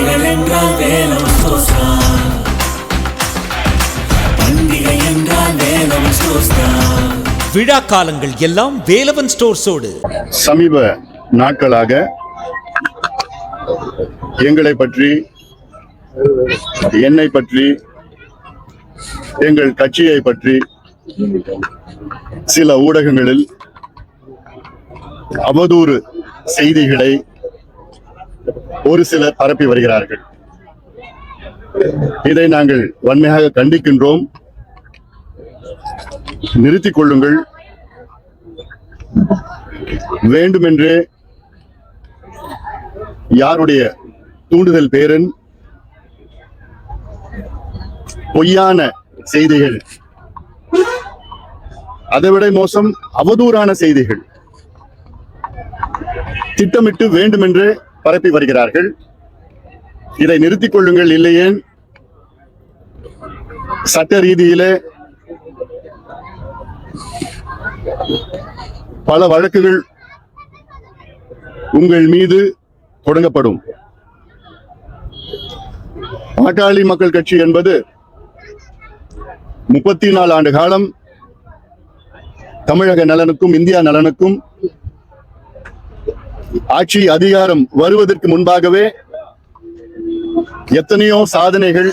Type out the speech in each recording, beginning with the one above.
பண்டிகைகள் என்றால் வேலவன் ஸ்டோர்ஸ் தான். பண்டிகை என்றால் வேலவன் ஸ்டோர்ஸ் தான். விழா காலங்கள் எல்லாம் வேலவன் ஸ்டோர்ஸோடு. சமீப நாட்களாக எங்களை பற்றி, என்னை பற்றி, எங்கள் கட்சியை பற்றி சில ஊடகங்களில் அவதூறு செய்திகளை ஒரு சிலர் பரப்பி வருகிறார்கள். இதை நாங்கள் வன்மையாக கண்டிக்கின்றோம். நிறுத்திக் கொள்ளுங்கள். வேண்டுமென்றே யாருடைய தூண்டுதல் பேரன் பொய்யான செய்திகள், அதைவிட மோசம் அவதூறான செய்திகள் திட்டமிட்டு வேண்டுமென்றே பரப்பி வருகிறார்கள். இதை நிறுத்திக் கொள்ளுங்கள். இல்லையே சட்ட ரீதியிலே பல வழக்குகள் உங்கள் மீது தொடங்கப்படும். பாட்டாளி மக்கள் கட்சி என்பது 34 ஆண்டு காலம் தமிழக நலனுக்கும் இந்தியா நலனுக்கும் ஆட்சி அதிகாரம் வருவதற்கு முன்பாகவே எத்தனையோ சாதனைகள்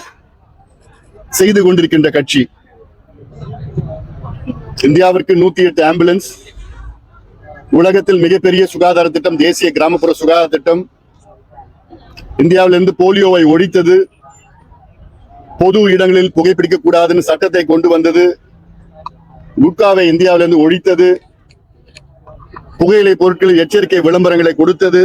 செய்து கொண்டிருக்கின்ற கட்சி. இந்தியாவிற்கு 108 ஆம்புலன்ஸ், உலகத்தில் மிகப்பெரிய சுகாதார திட்டம், தேசிய கிராமப்புற சுகாதார திட்டம், இந்தியாவிலிருந்து போலியோவை ஒழித்தது, பொது இடங்களில் புகைப்பிடிக்க கூடாதுன்னு சட்டத்தை கொண்டு வந்தது, குட்காவை இந்தியாவிலிருந்து ஒழித்தது, புகையிலை பொருட்களில் எச்சரிக்கை விளம்பரங்களை கொடுத்தது,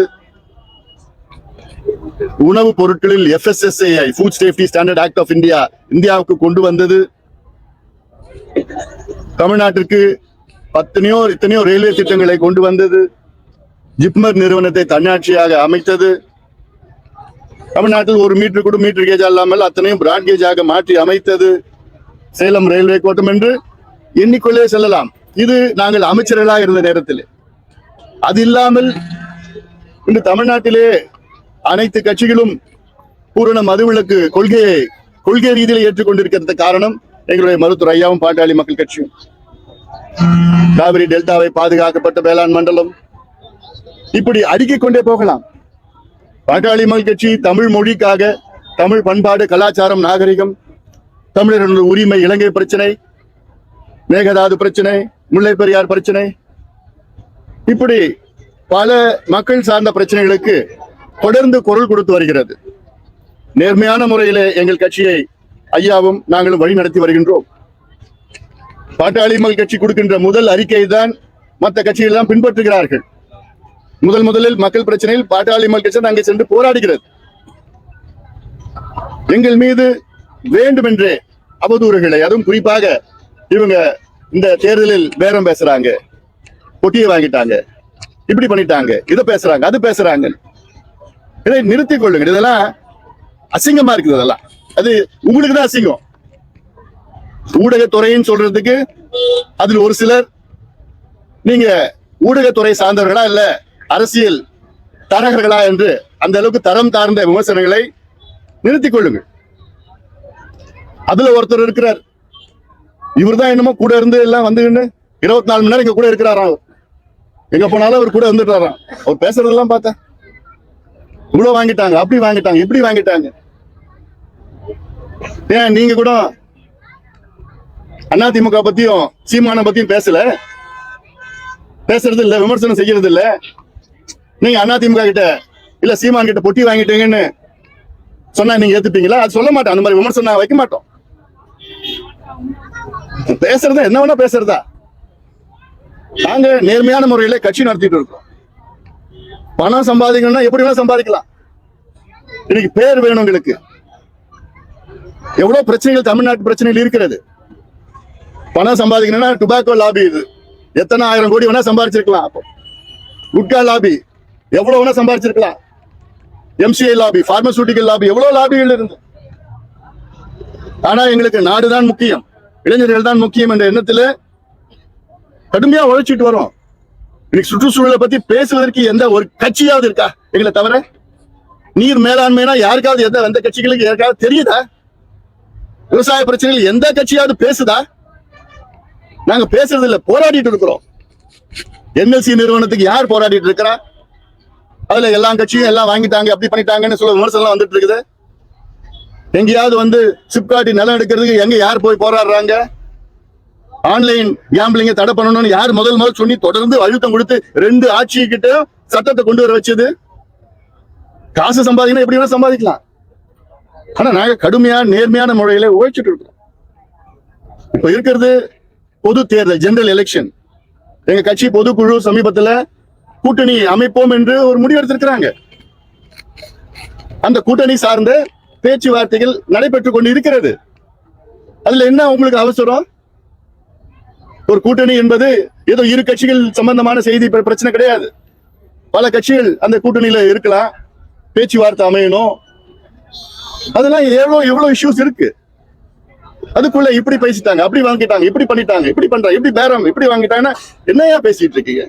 உணவுப் பொருட்களில் FSSAI food safety standard act of India இந்தியாவுக்கு கொண்டு வந்தது, தமிழ்நாட்டிற்கு இத்தனையோ ரயில்வே திட்டங்களை கொண்டு வந்தது, ஜிப்மர் நிறுவனத்தை தன்னாட்சியாக அமைத்தது, தமிழ்நாட்டில் 1 மீட்டர் கூட மீட்டர் கேஜ் இல்லாமல் அத்தனையும் பிராட் கேஜாக மாற்றி அமைத்தது, சேலம் ரயில்வே கோட்டம் என்று எண்ணிக்கொள்ளே செல்லலாம். இது நாங்கள் அமைச்சர்களாக இருந்த நேரத்தில். அது இல்லாமல் இன்று தமிழ்நாட்டிலே அனைத்து கட்சிகளும் பூரண மதுவிலக்கு கொள்கை ரீதியில் ஏற்றுக்கொண்டிருக்கிறது. காரணம் எங்களுடைய மருத்துவர் ஐயாவும் பாட்டாளி மக்கள் கட்சியும். காவிரி டெல்டாவை பாதுகாக்கப்பட்ட வேளாண் மண்டலம், இப்படி அடுக்கிக் கொண்டே போகலாம். பாட்டாளி மக்கள் கட்சி தமிழ் மொழிக்காக, தமிழ் பண்பாடு, கலாச்சாரம், நாகரிகம், தமிழர்களுடைய உரிமை, இலங்கை பிரச்சனை, மேகதாது பிரச்சனை, முல்லை பெரியார் பிரச்சனை, இப்படி பல மக்கள் சார்ந்த பிரச்சனைகளுக்கு தொடர்ந்து குரல் கொடுத்து வருகிறது. நேர்மையான முறையிலே எங்கள் கட்சியை ஐயாவும் நாங்களும் வழி நடத்தி வருகின்றோம். பாட்டாளி மக்கள் கட்சி கொடுக்கின்ற முதல் அறிக்கை தான் மற்ற கட்சிகள் தான் பின்பற்றுகிறார்கள். முதலில் மக்கள் பிரச்சனையில் பாட்டாளி மக்கள் கட்சி அங்கே சென்று போராடுகிறது. எங்கள் மீது வேண்டுமென்றே அவதூறுகளை, அதுவும் குறிப்பாக இவங்க இந்த தேர்தலில் பேரம் பேசுறாங்க, பொட்டியை வாங்கிட்டாங்க, இப்படி பண்ணிட்டாங்க, இதை பேசுறாங்க, அது பேசுறாங்க. இதை நிறுத்திக் கொள்ளுங்க. இதெல்லாம் அசிங்கமா இருக்குது. அதெல்லாம் அது உங்களுக்கு தான் அசிங்கம். ஊடகத்துறைன்னு சொல்றதுக்கு அதில் ஒரு சிலர் நீங்க ஊடகத்துறை சார்ந்தவர்களா இல்ல அரசியல் தரகர்களா என்று அந்த அளவுக்கு தரம் தாழ்ந்த விமர்சனங்களை நிறுத்திக் கொள்ளுங்கள். அதுல ஒருத்தர் இருக்கிறார், இவர் தான் என்னமோ கூட இருந்து எல்லாம் வந்து 24 மணி நேரம் இங்க கூட இருக்கிறாராம். எங்க போனாலும் அவர் கூட வந்துட்டாராம். அவர் பேசுறதெல்லாம் பார்த்தா இவ்வளவு வாங்கிட்டாங்க, அப்படி வாங்கிட்டாங்க, இப்படி வாங்கிட்டாங்க. ஏன் நீங்க கூட அதிமுக பத்தியும் சீமான பத்தியும் பேசுறது இல்ல, விமர்சனம் செய்யறது இல்ல. நீங்க அதிமுக கிட்ட இல்ல சீமான் கிட்ட பொட்டி வாங்கிட்டீங்கன்னு சொன்னா நீங்க ஏத்துப்பீங்களா? அது சொல்ல மாட்டோம். அந்த மாதிரி விமர்சனம் வைக்க மாட்டோம். பேசுறதா என்ன வேணா பேசுறதா. நாங்க நேர்மையான முறையில கட்சி நடத்திட்டு இருக்கோம். பணம் சம்பாதிக்கணும்னா எப்படி வேணா சம்பாதிக்கலாம். இன்னைக்கு பேர் வேணும். உங்களுக்கு எவ்வளவு பிரச்சனைகள் தமிழ்நாட்டு பிரச்சனைகள் இருக்கிறது. பணம் சம்பாதிக்கணும்னா டுபாக்கோ லாபி, இது எத்தனை 1000 கோடி வேணா சம்பாதிச்சிருக்கலாம். அப்போ குட்கா லாபி எவ்வளவு வேணா சம்பாதிச்சிருக்கலாம். MCI லாபி, பார்மசூட்டிக்கல் லாபி, எவ்வளவு லாபிகள் இருந்து. ஆனா எங்களுக்கு நாடுதான் முக்கியம், இளைஞர்கள் தான் முக்கியம் என்ற எண்ணத்துல கடுமையா உழைச்சிட்டு வரோம். இன்னைக்கு சுற்றுச்சூழலை பத்தி பேசுவதற்கு எந்த ஒரு கட்சியாவது இருக்கா எங்களை தவிர? நீர் மேலாண்மைனா யாருக்காவது எந்த கட்சிகளுக்கு யாருக்காவது தெரியுதா? விவசாய பிரச்சனைகள் எந்த கட்சியாவது பேசுதா? நாங்க பேசுறது இல்ல, போராடிட்டு இருக்கிறோம். என்எல்சி நிறுவனத்துக்கு யார் போராடிட்டு இருக்கிறா? அதுல எல்லா கட்சியும் எல்லாம் வாங்கிட்டாங்க, அப்படி பண்ணிட்டாங்கன்னு சொல்ல விமர்சனம் வந்துட்டு இருக்குது. எங்கேயாவது வந்து சிப்காட்டி நிலம் எடுக்கிறதுக்கு எங்க யார் போய் போராடுறாங்க? ஆன்லைன் கேம்பிளிங்க தடை பண்ணணும்னு யார் முதல் சொல்லி தொடர்ந்து அழுத்தம் கொடுத்து 2 ஆட்சி கிட்ட சட்டத்தை கொண்டு வர வச்சது? காசு சம்பாதிக்கணும், எப்படி வேணா சம்பாதிக்கலாம். ஆனா நாங்க கடுமையான நேர்மையான முறையில உழைச்சிட்டு இருக்கோம். இப்ப இருக்கிறது பொது தேர்தல், ஜெனரல் எலெக்ஷன். எங்க கட்சி பொதுக்குழு சமீபத்துல கூட்டணி அமைப்போம் என்று ஒரு முடிவு எடுத்திருக்கிறாங்க. அந்த கூட்டணி சார்ந்த பேச்சுவார்த்தைகள் நடைபெற்றுக் கொண்டு இருக்கிறது. அதுல என்ன உங்களுக்கு அவசரம்? ஒரு கூட்டணி என்பது ஏதோ இரு கட்சிகள் சம்பந்தமான செய்தி பிரச்சனை கிடையாது. பல கட்சிகள் அந்த கூட்டணியில இருக்கலாம், பேச்சுவார்த்தை அமையணும். அதெல்லாம் எவ்வளவு இஷ்யூஸ் இருக்கு. அதுக்குள்ள இப்படி பேசிட்டாங்க, அப்படி வாங்கிட்டாங்க, இப்படி பண்ணிட்டாங்க, இப்படி பண்றாங்க, இப்படி பேரம் இப்படி வாங்கிட்டாங்கன்னா என்னையா பேசிட்டு இருக்கீங்க?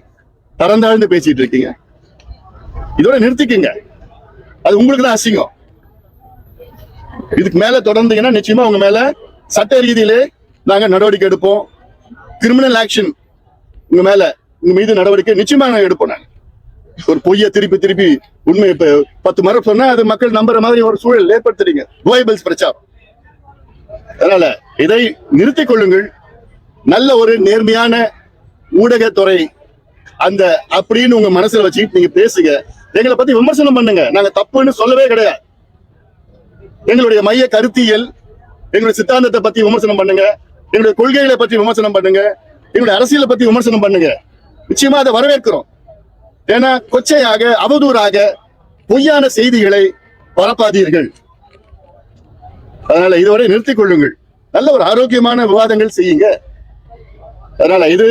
தரந்தாழ்ந்து பேசிட்டு இருக்கீங்க. இதோட நிறுத்திக்கீங்க. அது உங்களுக்கு தான் அசிங்கம். இதுக்கு மேல தொடர்ந்தீங்கன்னா நிச்சயமா உங்க மேல சட்ட ரீதியிலே நாங்க நடவடிக்கை எடுப்போம். கிரிமினல் ஆக்ஷன் உங்க மீது நடவடிக்கை நிச்சயமா நாங்க எடுப்போம். நாங்க ஒரு பொய்ய திருப்பி உண்மை 10 முறை சொன்னா அது மக்கள் நம்புற மாதிரி ஒரு சூழல் ஏற்படுத்துறீங்க. கோயபிள்ஸ் பிரச்சாரம். அதனால இதை நிறுத்திக் கொள்ளுங்கள். நல்ல ஒரு நேர்மையான ஊடகத்துறை அந்த அப்படின்னு உங்க மனசுல வச்சுக்கிட்டு நீங்க பேசுங்க. எங்களை பத்தி விமர்சனம் பண்ணுங்க, நாங்க தப்புன்னு சொல்லவே கிடையாது. எங்களுடைய மைய கருத்தியல், எங்களுடைய சித்தாந்தத்தை பத்தி விமர்சனம் பண்ணுங்க, எங்களுடைய கொள்கைகளை பற்றி விமர்சனம் பண்ணுங்க, எங்களுடைய அரசியலை பத்தி விமர்சனம் பண்ணுங்க. நிச்சயமா அதை வரவேற்கிறோம். ஏன்னா கொச்சையாக அவதூறாக பொய்யான செய்திகளை பரப்பாதீர்கள். அதனால இதுவரை நிறுத்திக் கொள்ளுங்கள். நல்ல ஒரு ஆரோக்கியமான விவாதங்கள் செய்யுங்க. அதனால இது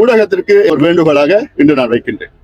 ஊடகத்திற்கு ஒரு வேண்டுகோளாக இன்று நான் வைக்கின்றேன்.